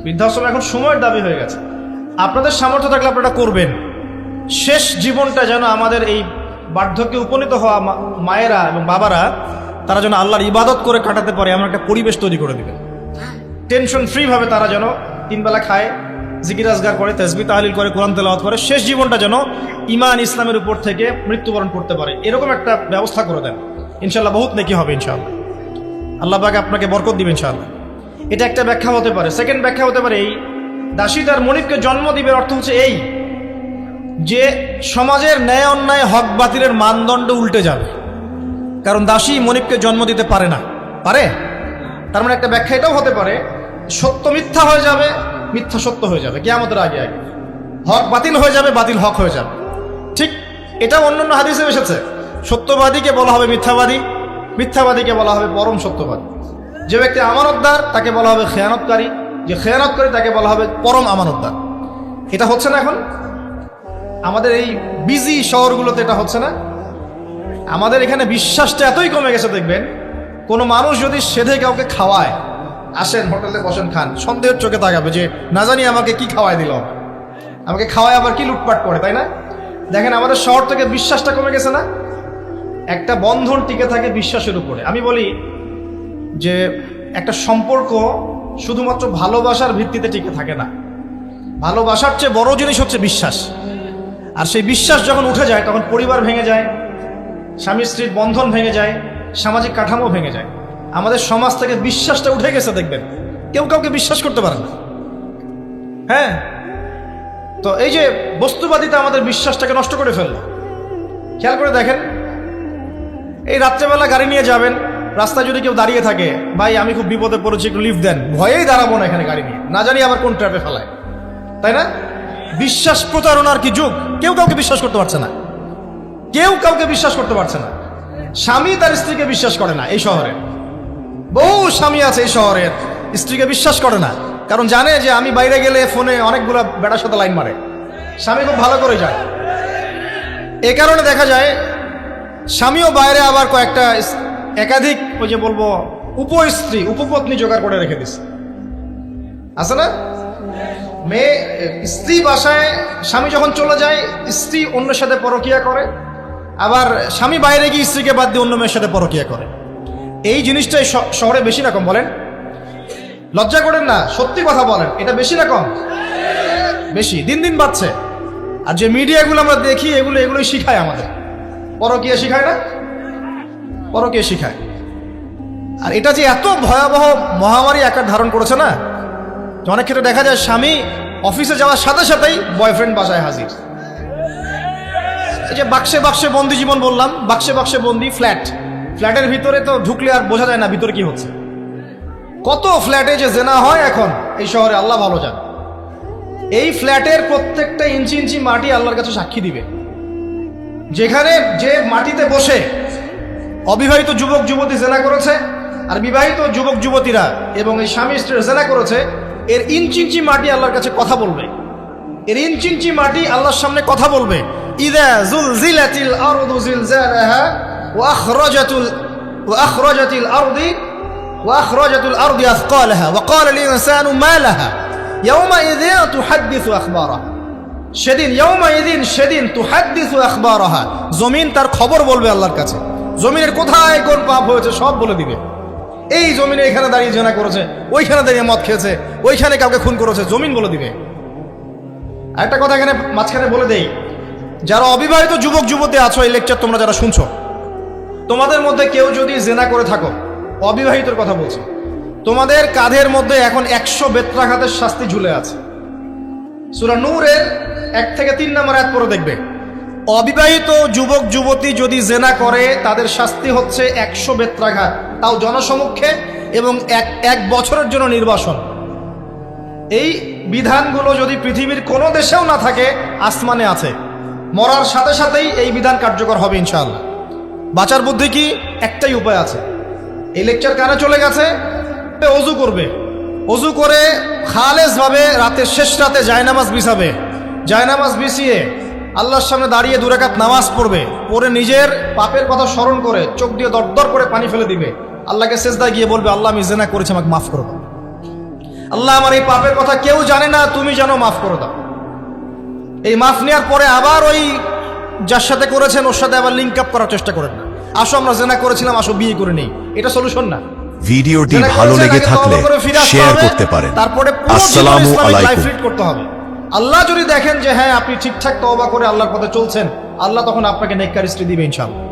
বৃদ্ধাশ্রম এখন সময়ের দাবি হয়ে গেছে। আপনাদের সামর্থ্য থাকলে আপনারা করবেন। শেষ জীবনটা যেন আমাদের এই বার্ধক্যে উপনীত হওয়া মায়েরা এবং বাবারা, তারা যেন আল্লাহর ইবাদত করে কাটাতে পারে এমন একটা পরিবেশ তৈরি করে দিবেন। টেনশন ফ্রি ভাবে তারা যেন 3 বেলা খায়, জিকির আজগার করে, তাসবিহ তাহলিল করে, কোরআন তেলাওয়াত করে, শেষ জীবনটা যেন ঈমান ইসলামের উপর থেকে মৃত্যুবরণ করতে পারে, এরকম একটা ব্যবস্থা করে দেন। ইনশাআল্লাহ বহুত নেকি হবে ইনশাআল্লাহ। আল্লাহ পাক আপনাকে বরকত দিবেন ইনশাআল্লাহ। এটা একটা ব্যাখ্যা হতে পারে। সেকেন্ড ব্যাখ্যা হতে পারে এই, দাসী তার মনিবকে জন্ম দিবে অর্থ হচ্ছে এই যে সমাজের ন্যায় অন্যায়, হক বাতিলের মানদণ্ড উল্টে যাবে, কারণ দাসী মনিবকে জন্ম দিতে পারে না। পারে? তার মানে একটা ব্যাখ্যা এটাও হতে পারে, সত্য মিথ্যা হয়ে যাবে, মিথ্যা সত্য হয়ে যাবে কিয়ামতের আগে আগে, হক বাতিল হয়ে যাবে, বাতিল হক হয়ে যাবে। ঠিক এটা অন্যান্য হাদিসে এসেছে, সত্যবাদীকে বলা হবে মিথ্যাবাদী, মিথ্যাবাদীকে বলা হবে পরম সত্যবাদী। যে ব্যক্তি আমানতদার তাকে বলা হবে খেয়ানতকারী, যে খেয়ানতকারী তাকে বলা হবে পরম আমানতদার। এটা হচ্ছে না এখন আমাদের এই বিজি শহরগুলোতে, এটা হচ্ছে না। আমাদের এখানে বিশ্বাসটা এতই কমে গেছে, দেখবেন কোনো মানুষ যদি সেধে কাউকে খাওয়ায়, আসেন হোটেলে বসেন খান, সন্দেহের চোখে তাকাবে যে না জানি আমাকে কি খাওয়াই দিল, আমাকে খাওয়ায় আবার কি লুটপাট করে, তাই না? দেখেন আমাদের শহর থেকে বিশ্বাসটা কমে গেছে না? একটা বন্ধন টিকে থাকে বিশ্বাসের উপরে। আমি বলি যে একটা সম্পর্ক শুধুমাত্র ভালোবাসার ভিত্তিতে টিকে থাকে না, ভালোবাসার চেয়ে বড় জিনিস হচ্ছে বিশ্বাস। আর সেই বিশ্বাস যখন উঠে যায় তখন পরিবার ভেঙে যায়, স্বামী স্ত্রীর বন্ধন ভেঙে যায়, সামাজিক কাঠামো ভেঙে যায়। আমাদের সমাজ থেকে বিশ্বাসটা উঠে গেছে, দেখবেন কেউ কাউকে বিশ্বাস করতে পারে না। হ্যাঁ, তো এই যে বস্তুবাদিতা আমাদের বিশ্বাসটাকে নষ্ট করে ফেললো। খেয়াল করে দেখেন, এই রাত্রেবেলা গাড়ি নিয়ে যাবেন, রাস্তায় যদি কেউ দাঁড়িয়ে থাকে, ভাই আমি খুব বিপদে পড়েছি একটু লিফট দেন, ভয়েই দাঁড়াবো না এখানে গাড়ি নিয়ে, না জানি আবার কোন ট্র্যাপে ফেলায়, তাই না? বিশ্বাস প্রতারণার কি যুগ, কেউ কাউকে বিশ্বাস করতে পারছে না, কেউ কাউকে বিশ্বাস করতে পারছে না। স্বামী তার স্ত্রীকে বিশ্বাস করে না। এই শহরে বহু স্বামী আছে এই শহরের, স্ত্রীকে বিশ্বাস করে না, কারণ জানে যে আমি বাইরে গেলে ফোনে অনেকগুলো বেটার সাথে লাইন মারে, স্বামী খুব ভালো করে যায়। এ কারণে দেখা যায় স্বামীও বাইরে আবার কয়েকটা একাধিক ওই যে বলবো উপস্ত্রী উপপত্নী জোগাড় করে রেখে দিচ্ছে, আছে না? মেয়ে স্ত্রী বাসায়, স্বামী যখন চলে যায় স্ত্রী অন্যের সাথে পরকিয়া করে, আবার স্বামী বাইরে গিয়ে স্ত্রীকে বাদ দিয়ে অন্য মেয়ের সাথে পরকিয়া করে। এই জিনিসটাই শহরে বেশি না কম বলেন? লজ্জা করেন না, সত্যি কথা বলেন, এটা বেশি না কম? বেশি, দিন দিন বাড়ছে। আর যে মিডিয়াগুলো আমরা দেখি এগুলোই শিখায় আমাদের, পরকিয়া শিখায় না? পরকিয়া শিখায়। আর এটা যে এত ভয়াবহ মহামারী আকার ধারণ করেছে না, অনেক ক্ষেত্রে দেখা যায় স্বামী অফিসে যাওয়ার সাথে সাথেই বয়ফ্রেন্ড বাসায় হাজির। এই যে বাক্সে বাক্সে বন্দি জীবন বললাম, বাক্সে বাক্সে বন্দি ফ্ল্যাটের ভিতরে তো ঢুকলে আর বোঝা যায় না ভিতরে কি হচ্ছে। কত ফ্ল্যাটে যে জেনা হয় এখন এই শহরে, আল্লাহ ভালো জান। এই ফ্ল্যাটের প্রত্যেকটা ইঞ্চি ইঞ্চি মাটি আল্লাহর কাছে সাক্ষী দিবে। যেখানে যে মাটিতে বসে অবিবাহিত যুবক যুবতী জেনা করেছে আর বিবাহিত যুবক যুবতীরা এবং এই স্বামী স্ত্রী জেনা করেছে, এর ইঞ্চি ইঞ্চি মাটি আল্লাহর কাছে কথা বলবে। এর ইঞ্চি ইঞ্চি মাটি আল্লাহর সামনে কথা বলবে। ইযা যুলজিলাতিল আরদু জিলজালাহা ওয়া আখরাজাতিল আরদি আথকালাহা ওয়া ক্বালা লিল ইনসানু মা লাহা ইয়াওমাইযিন তুহাদ্দিসু আখবারাহা। সেদিন তুহাদ্দিসু আখবারাহা, জমিন তার খবর বলবে আল্লাহর কাছে। জমিনের কোথায় কোন পাপ হয়েছে সব বলে দিবে। এই জমিনে এখানে দাঁড়িয়ে জেনা করেছে, ওইখানে দাঁড়িয়ে মদ খেয়েছে, ওইখানে কাউকে খুন করেছে, জমিন বলে দিবে। আরেকটা কথা এখানে মাঝখানে বলে দেই, যারা অবিবাহিত যুবক যুবতী আছো, এই লেকচার তোমরা যারা শুনছো, তোমাদের মধ্যে কেউ যদি জেনা করে থাকো, অবিবাহিতর কথা বলছি, তোমাদের কাঁধের মধ্যে এখন 100 বেত্রাঘাতের শাস্তি ঝুলে আছে। সূরা নূরের 1 থেকে 3 নম্বর আয়াত পড়ে দেখবে, অবিবাহিত যুবক যুবতী যদি জেনা করে তাদের শাস্তি হচ্ছে 100 বেত্রাঘাত, তাও জনসমক্ষে, এবং এক বছরের জন্য নির্বাসন। এই বিধানগুলো যদি পৃথিবীর কোনো দেশেও না থাকে, আসমানে আছে। মরার সাথে সাথেই এই বিধান কার্যকর হবে ইনশাআল্লাহ। বাঁচার বুদ্ধি কি? একটাই উপায় আছে। এই লেকচার কানে চলে গেছে, অজু করবে, অজু করে খালেসভাবে রাতের শেষ রাতে জায়নামাজ বিছাবে, জায়নামাজ বিছিয়ে আল্লাহর সামনে দাঁড়িয়ে 2 রাকাত নামাজ পড়বে, পড়ে নিজের পাপের কথা স্মরণ করে চোখ দিয়ে দরদর করে পানি ফেলে দিবে, আল্লাহকে সেজদায় গিয়ে বলবে, আল্লাহ আমি জেনা করেছি, আমাকে মাফ করে দাও। আল্লাহ আমার এই পাপের কথা কেউ জানে না, তুমি জানো, মাফ করে দাও। এই মাফ নেওয়ার পরে আবার ওই যার সাথে করেছেন ওর সাথে আবার লিঙ্ক আপ করার চেষ্টা করেন না। আসো আমরা জেনা করেছিলাম, আসো বিয়ে করে নেই, এটা সলিউশন না। ভিডিওটি ভালো লেগে থাকলে শেয়ার করতে পারেন। তারপরে আসসালামু আলাইকুম। করতে হবে। আল্লাহ যদি দেখেন যে হ্যাঁ আপনি ঠিকঠাক তওবা করে আল্লাহর পথে চলছেন, আল্লাহ তখন আপনাকে নেককার স্ত্রী দিবে ইনশাআল্লাহ।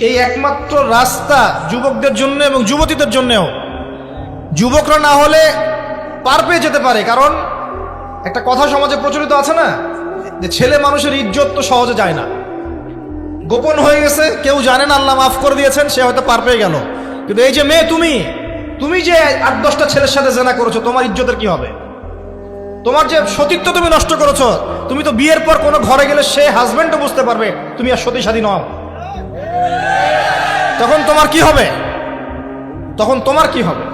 এই একমাত্র রাস্তা যুবকদের জন্য এবং যুবতীদের জন্যও। যুবকরা না হলে পার পেয়ে যেতে পারে, কারণ একটা কথা সমাজে প্রচলিত আছে না, যে ছেলে মানুষের ইজ্জত তো সহজে যায় না, গোপন হয়ে গেছে, কেউ জানে না, আল্লাহ মাফ করে দিয়েছেন, সে হয়তো পার পেয়ে গেল। কিন্তু এই যে মেয়ে, তুমি যে 8-10টা ছেলের সাথে জেনা করেছো, তোমার ইজ্জতের কি হবে? তোমার যে সতীত্ব তুমি নষ্ট করেছো, তুমি তো বিয়ের পর কোনো ঘরে গেলে সে হাজবেন্ডও বুঝতে পারবে তুমি আর সতী সাথী নও। তখন তোমার কি হবে?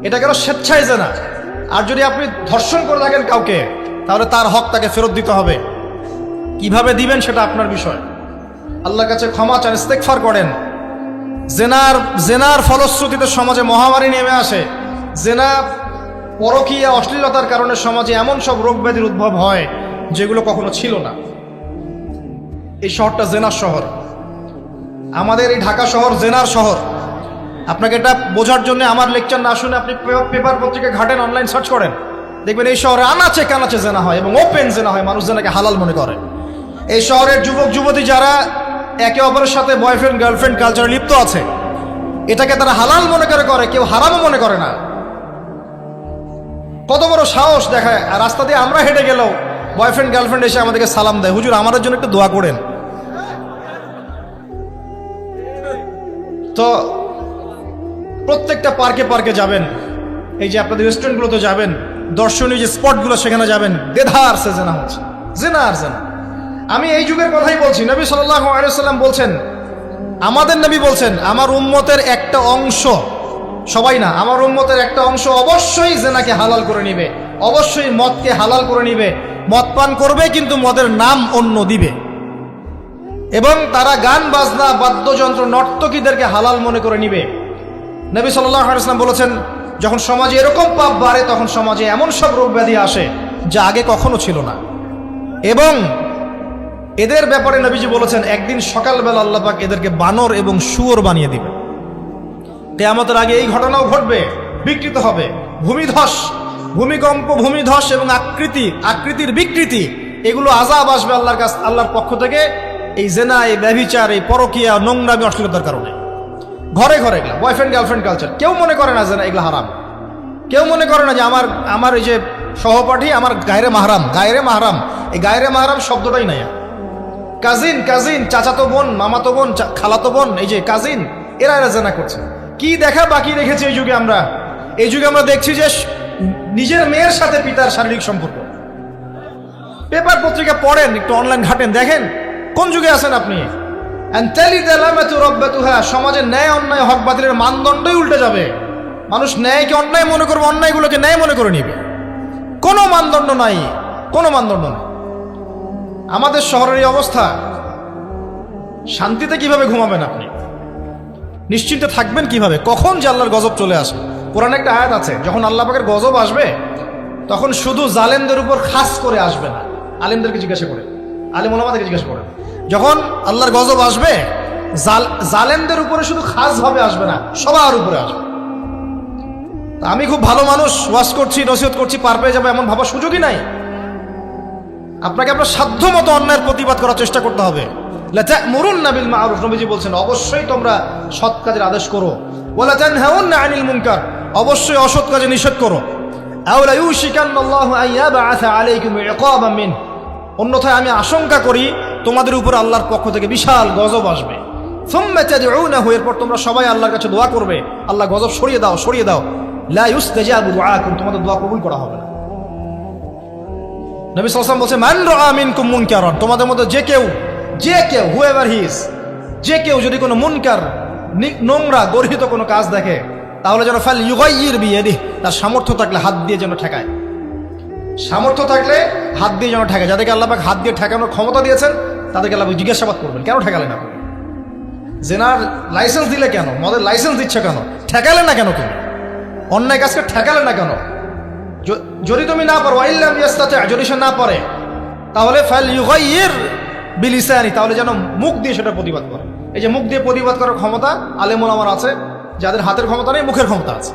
এটা কেন স্বেচ্ছায় জেনা। আর যদি আপনি ধর্ষণ করে থাকেন কাউকে, তাহলে তার হক তাকে ফেরত দিতে হবে। কিভাবে দিবেন সেটা আপনার বিষয়। আল্লাহর কাছে ক্ষমা চান, ইস্তেগফার করেন। জেনার ফলশ্রুতিতে সমাজে মহামারী নেমে আসে, জেনা পরকীয়া অশ্লীলতার কারণে সমাজে এমন সব রোগ ব্যাধির উদ্ভব হয় যেগুলো কখনো ছিল না। এই শহরটা জেনার শহর, আমাদের এই ঢাকা শহর জেনার শহর। আপনাকে এটা বোঝার জন্য আমার লেকচার না শুনে আপনি পেপার পত্রিকা ঘাটেন, অনলাইন সার্চ করেন, দেখবেন এই শহরে আনাচে কানাচে জেনা হয় এবং ওপেন জেনা হয়, মানুষ জেনাকে হালাল মনে করে। এই শহরের যুবক যুবতী যারা একে অপরের সাথে বয়ফ্রেন্ড গার্লফ্রেন্ড কালচারে লিপ্ত আছে, এটাকে তারা হালাল মনে করে, কেউ হারামও মনে করে না। কত বড় সাহস দেখায়। আর রাস্তা দিয়ে আমরা হেঁটে গেলেও বয়ফ্রেন্ড গার্লফ্রেন্ড এসে আমাদেরকে সালাম দেয়, হুজুর আমাদের জন্য একটু দোয়া করেন। তো প্রত্যেকটা পার্কে পার্কে যাবেন, এই যে আপনাদের রেস্টুরেন্টগুলোতে যাবেন, দর্শনীয় যে স্পটগুলো সেখানে যাবেন, দেধার সে জেনা হচ্ছে, জেনা আর জেনা। আমি এই যুগের কথাই বলছি। নবী সাল্লাল্লাহু আলাইহি ওয়াসাল্লাম বলছেন, আমাদের নবী বলছেন, আমার উম্মতের একটা অংশ, সবাই না, আমার উম্মতের একটা অংশ অবশ্যই জেনাকে হালাল করে নিবে, অবশ্যই মদকে হালাল করে নিবে, মদ পান করবে কিন্তু মদের নাম অন্য দিবে, এবং তারা গান বাজনা বাদ্যযন্ত্র নর্তকীদেরকে হালাল মনে করে নিবে। নবী সাল্লাল্লাহু আলাইহি ওয়াসাল্লাম বলেছেন, যখন সমাজে এরকম পাপ বাড়ে তখন সমাজে এমন সব রোগ ব্যাধি আসে যা আগে কখনো ছিল না। এবং এদের ব্যাপারে নবীজি বলেছেন, একদিন সকালবেলা আল্লাহ পাক এদেরকে বানর এবং শুয়োর বানিয়ে দিবে। কিয়ামতের আগে এই ঘটনাও ঘটবে, বিকৃত হবে, ভূমিধস, ভূমিকম্প, ভূমিধস এবং আকৃতির বিকৃতি, এগুলো আযাব আসবে আল্লাহর পক্ষ থেকে, এই জেনা, এই ব্যভিচার, এই পরকীয়া, নোংরামি, অশ্লীলতার কারণে। ঘরে ঘরে এগুলা বয়ফ্রেন্ড গার্লফ্রেন্ড কালচার, কেউ মনে করে না জেনা এগুলো হারাম, কেউ মনে করে না যে আমার এই যে সহপাঠী আমার গায়রে মাহরাম। এই গায়রে মাহরাম শব্দটাই নাই। কাজিন, চাচাতো বোন, মামাতো বোন, খালাতো বোন, এই যে কাজিন, এরা জেনা করছে। কি দেখা বাকি রেখেছে এই যুগে আমরা দেখছি যে নিজের মেয়ের সাথে পিতার শারীরিক সম্পর্ক। পেপার পত্রিকা পড়েন, একটু অনলাইন ঘাটেন, দেখেন কোন যুগে আছেন আপনি। সমাজের ন্যায় অন্যায় হক বাতিলের মানদণ্ডই উল্টে যাবে। মানুষ ন্যায়কে অন্যায় মনে করবে, অন্যায়গুলোকে ন্যায় মনে করে নিবে। কোনো মানদণ্ড নাই। আমাদের শহরের এই অবস্থা, শান্তিতে কিভাবে ঘুমাবেন আপনি? নিশ্চিন্তে থাকবেন কিভাবে? কখন যে আল্লাহর গজব চলে আসে। কোরআনে একটা আয়াত আছে, যখন আল্লাহ পাকের গজব আসবে তখন শুধু জালেমদের উপর খাস করে আসবে না। আলেমদেরকে জিজ্ঞাসা করে, আলেম ওলামাদেরকে জিজ্ঞাসা করে, যখন আল্লাহর গজব আসবে জালেমদের উপরে শুধু খাস ভাবে আসবে না, সবার উপরে আসবে। আমি খুব ভালো মানুষ, ওয়াজ করছি, নসিহত করছি, পার পেয়ে যাবো এমন ভাবার সুযোগই নাই। আপনাকে আপনার সাধ্য মতো অন্যায়ের প্রতিবাদ করার চেষ্টা করতে হবে। লাতা'মুরুন্না বিল মা'রুফ, নবীজি বলছেন, অবশ্যই তোমরা সৎ কাজের আদেশ করো। ওয়ালা তানহাউন্না আনিল মুনকার, অবশ্যই অসৎ কাজে নিষেধ করো। আও লা ইউশিকান্নাল্লাহু আন ইয়াবআসা আলাইকুম ইকাবাম মিন, অন্যথায় আমি আশঙ্কা করি তোমাদের উপর আল্লাহর পক্ষ থেকে বিশাল গজব আসবে। সুম্মা তাদউনাহু, এরপর তোমরা সবাই আল্লাহর কাছে দোয়া করবে, আল্লাহ গজব সরিয়ে দাও। লা ইউস্তাজাবু দুআকুম, তোমাদের দোয়া কবুল করা হবে না। নবী সাল্লাল্লাহু আলাইহি ওয়াসাল্লাম বলেছে, মান রাআ মিনকুম মুনকারান, তোমাদের মধ্যে যে কেউ হুয়েভার হি ইজ, যে কেউ যদি কোনো মুনকার, নোংরা গর্হিত কোনো কাজ দেখে, তাহলে যেন ফাল ইউগাইয়ির বিয়াদিহি, তার সামর্থ্য থাকলে হাত দিয়ে যেন ঠেকায়। যাদেরকে আল্লাহ পাক হাত দিয়ে ঠেকানোর ক্ষমতা দিয়েছেন তাদেরকে আল্লাহ জিজ্ঞাসাবাদ করবেন, কেন ঠেকালেন আপনি? জেনার লাইসেন্স দিলে কেন? মদের লাইসেন্স দিচ্ছে কেন? ঠেকালেন না কেন? তুমি অন্যায় কাজকে ঠেকালেন না কেন? যদি তুমি না পারো, ইল্লাম ইয়াস্তাতি', যদি সে না পারে, তাহলে ফাল ইউগাইয়ির বিলিসানি, তাহলে যেন মুখ দিয়ে সেটা প্রতিবাদ করে। এই যে মুখ দিয়ে প্রতিবাদ করার ক্ষমতা আলেম ওলামার আছে, যাদের হাতের ক্ষমতা নেই, মুখের ক্ষমতা আছে।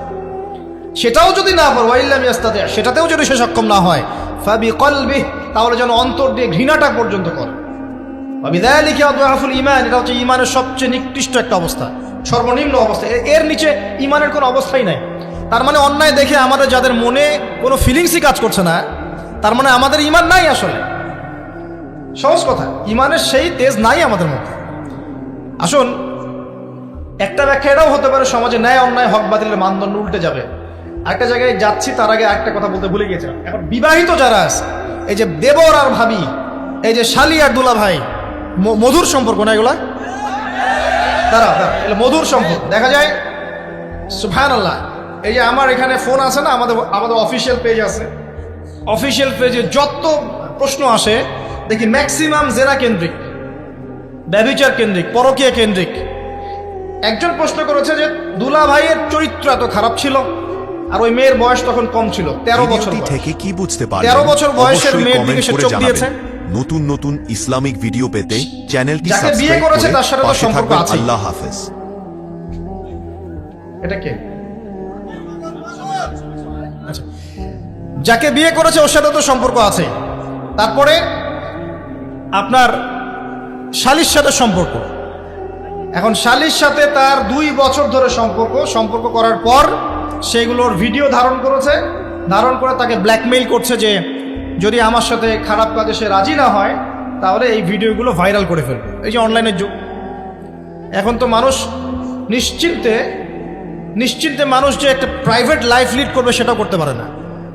সেটাও যদি না পারো, ইল্লাম ইয়াস্তাতি', সেটাতেও যদি সে সক্ষম না হয়, ফাবিকলবিহি, তাহলে যেন অন্তর দিয়ে ঘৃণাটা পর্যন্ত করে। ওয়াবিযালিকা আদআফুল ঈমান, এটা হচ্ছে ঈমানের সবচেয়ে নিকৃষ্ট একটা অবস্থা, সর্বনিম্ন অবস্থা। এর নিচে ঈমানের কোনো অবস্থাই নাই। তার মানে অন্যায় দেখে আমাদের যাদের মনে কোনো ফিলিংসই কাজ করছে না, তার মানে আমাদের ঈমান নাই। আসলে সহজ কথা, ঈমানের সেই তেজ নাই আমাদের মধ্যে। আসুন, একটা ব্যাখ্যা এটাও হতে পারে, সমাজে ন্যায় অন্যায় হক বাতিলের মানদণ্ড উল্টে যাবে। একটা জায়গায় যাচ্ছি, তার আগে একটা কথা বলতে ভুলে গিয়েছিলাম। এখন বিবাহিত যারা আছে, এই যে দেবর আর ভাবি, এই যে শালি আর দুলা ভাই, মধুর সম্পর্ক না এগুলা? দাঁড়া, মধুর সম্পর্ক দেখা যায়। সুবহানাল্লাহ, এই যে আমার এখানে ফোন আছে না, আমাদের অফিসিয়াল পেজ আছে, অফিসিয়াল পেজে যত প্রশ্ন আসে দেখি ম্যাক্সিমাম জেনা কেন্দ্রিক, ব্যভিচার কেন্দ্রিক, পরকীয়া কেন্দ্রিক। একজন প্রশ্ন করেছে যে দুলা ভাইয়ের চরিত্র এত খারাপ ছিল, আর ওই মেয়ের বয়স তখন কম ছিল, 13 বছর ভিডিওটি বয়স। থেকে কি বুঝতে পারলেন 13 বছর বয়সের অবশ্যই মেয়ের কমেন্ট দিকে সে করে চোখ জানাবেন। দিয়েছে। নতুন নতুন ইসলামিক ভিডিও পেতে চ্যানেলটি যাকে বিয়ে সাবস্ক্রাইব করেছে করে তার সাথে তো পাশে সম্পর্ক থাকবেন। আছেই। আল্লাহ হাফেজ। এটা কে? আচ্ছা, যাকে বিয়ে করেছে ওর সাথে তো সম্পর্ক আছে। তারপরে আপনার শালির সাথে সম্পর্ক। এখন শালির সাথে তার 2 বছর ধরে সম্পর্ক করার পর সেগুলোর ভিডিও ধারণ করেছে, ধারণ করে তাকে ব্ল্যাকমেইল করছে যে যদি আমার সাথে খারাপ কাজে সে রাজি না হয় তাহলে এই ভিডিওগুলো ভাইরাল করে ফেলবে। এই যে অনলাইনের যুগ, এখন তো মানুষ নিশ্চিন্তে মানুষ যে একটা প্রাইভেট লাইফ লিড করবে সেটাও করতে পারে না।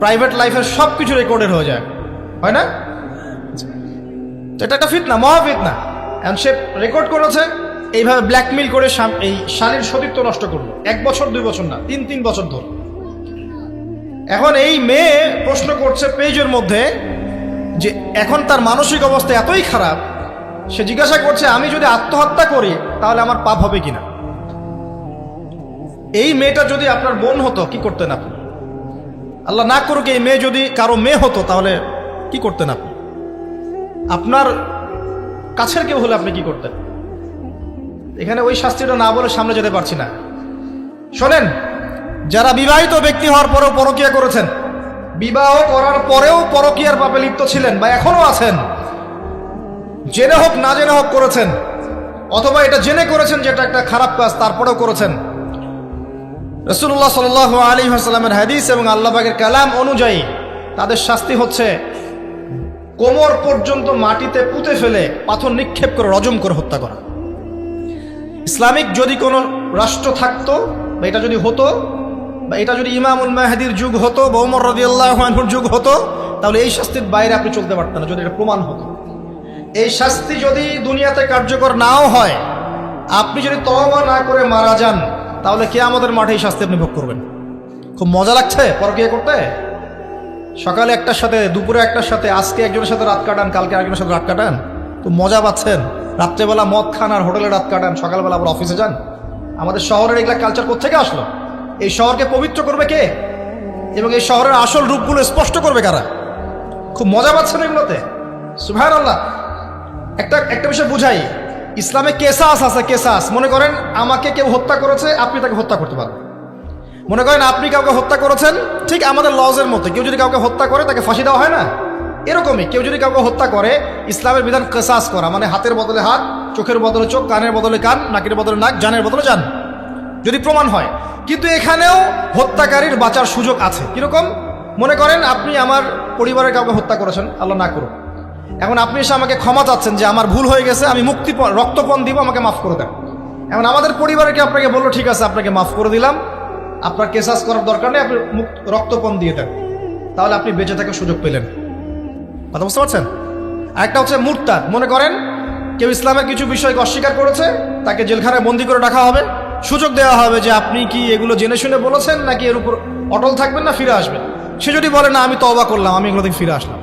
প্রাইভেট লাইফের সব কিছু রেকর্ডেড হয়ে যায়, হয় না? তো এটা একটা ফিতনা, মহাফিতনা। এখন সে রেকর্ড করেছে, এইভাবে ব্ল্যাকমেইল করে এই শালীর সতীত্ব নষ্ট করলো। 1 বছর 2 বছর না, 3 বছর ধরে। এখন এই মেয়ে প্রশ্ন করছে পেজের মধ্যে যে এখন তার মানসিক অবস্থা এতই খারাপ, সে জিজ্ঞাসা করছে আমি যদি আত্মহত্যা করি তাহলে আমার পাপ হবে কিনা। এই মেয়েটা যদি আপনার বোন হতো কি করতেন আপনি? আল্লাহ না করুক এই মেয়ে যদি কারো মেয়ে হতো তাহলে কি করতেন আপনি? আপনার কাছের কেউ হলে আপনি কি করতেন? এখানে ওই শাস্তিটা না বলে সামনে যেতে পারছি না। শোনেন, যারা বিবাহিত ব্যক্তি হওয়ার পরেও পরকীয়া করেছেন, বিবাহ করার পরেও পরকীয়ার পাপে লিপ্ত ছিলেন বা এখনো আছেন, জেনে হোক না জেনে হোক করেছেন, অথবা এটা জেনে করেছেন যেটা একটা খারাপ কাজ তারপরেও করেছেন, রাসূলুল্লাহ সাল্লাল্লাহু আলাইহি ওয়াসাল্লামের হাদিস এবং আল্লাহ পাকের কালাম অনুযায়ী তাদের শাস্তি হচ্ছে কোমর পর্যন্ত মাটিতে পুঁতে ফেলে পাথর নিক্ষেপ করে রজম করে হত্যা করা। ইসলামিক যদি কোনো রাষ্ট্র থাকতো বা এটা যদি হতো, বা এটা যদি ইমামুল মাহদির যুগ হতো বা ওমর রাদিয়াল্লাহু আনহুর যুগ হতো, তাহলে এই শাস্তির বাইরে আপনি চলতে পারতেন না যদি এটা প্রমাণ হতো। এই শাস্তি যদি দুনিয়াতে কার্যকর নাও হয়, আপনি যদি তওবা না করে মারা যান তাহলে কিয়ামতের মাঠে এই শাস্তি আপনি ভোগ করবেন। খুব মজা লাগছে পরকীয়া করতে? সকালে একটার সাথে, দুপুরে একটার সাথে, আজকে একজনের সাথে রাত কাটান, কালকে আরেকজনের সাথে রাত কাটান, তো মজা পাচ্ছেন। রাত্রেবেলা মদ খান আর হোটেলে রাত কাটান, সকালবেলা আবার অফিসে যান। আমাদের শহরের এগুলা কালচার কোত্থেকে আসলো? এই শহরকে পবিত্র করবে কে এবং এই শহরের আসল রূপগুলো স্পষ্ট করবে কারা? খুব মজা পাচ্ছেন এগুলোতে। সুবহানাল্লাহ। একটা বিষয় বুঝাই, ইসলামে কেসাস আছে, কেসাস। মনে করেন আমাকে কেউ হত্যা করেছে, আপনি তাকে হত্যা করতে পারবেন। মনে করেন আপনি কাউকে হত্যা করেছেন, ঠিক আমাদের লজের মতো, কেউ যদি কাউকে হত্যা করে তাকে ফাঁসি দেওয়া হয় না? এরকমই কেউ যদি কাউকে হত্যা করে, ইসলামের বিধান কেসাস করা, মানে হাতের বদলে হাত, চোখের বদলে চোখ, কানের বদলে কান, নাকের বদলে নাক, জানের বদলে জান, যদি প্রমাণ হয়। কিন্তু এখানেও হত্যাকারীর বাঁচার সুযোগ আছে। কিরকম? মনে করেন আপনি আমার পরিবারের কাউকে হত্যা করেছেন, আল্লাহ না করুক। এখন আপনি এসে আমাকে ক্ষমা চাচ্ছেন যে আমার ভুল হয়ে গেছে, আমি রক্তপণ দিব, আমাকে মাফ করে দেন। এখন আমাদের পরিবারকে আপনাকে বললো ঠিক আছে আপনাকে মাফ করে দিলাম, আপনার কেসাস করার দরকার নেই, আপনি রক্তপণ দিয়ে দেন, তাহলে আপনি বেঁচে থাকার সুযোগ পেলেন। কথা বুঝতে পারছেন? আরেকটা হচ্ছে মুরতাদ। মনে করেন কেউ ইসলামের কিছু বিষয়কে অস্বীকার করেছে, তাকে জেলখানায় বন্দি করে রাখা হবে, সুযোগ দেওয়া হবে যে আপনি কি এগুলো জেনে শুনে বলেছেন নাকি এর উপর অটল থাকবেন না ফিরে আসবেন। সে যদি বলে না আমি তওবা করলাম, আমি এগুলো থেকে ফিরে আসলাম,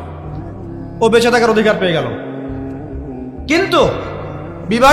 ও বেঁচে থাকার অধিকার পেয়ে গেল। কিন্তু বিবাহ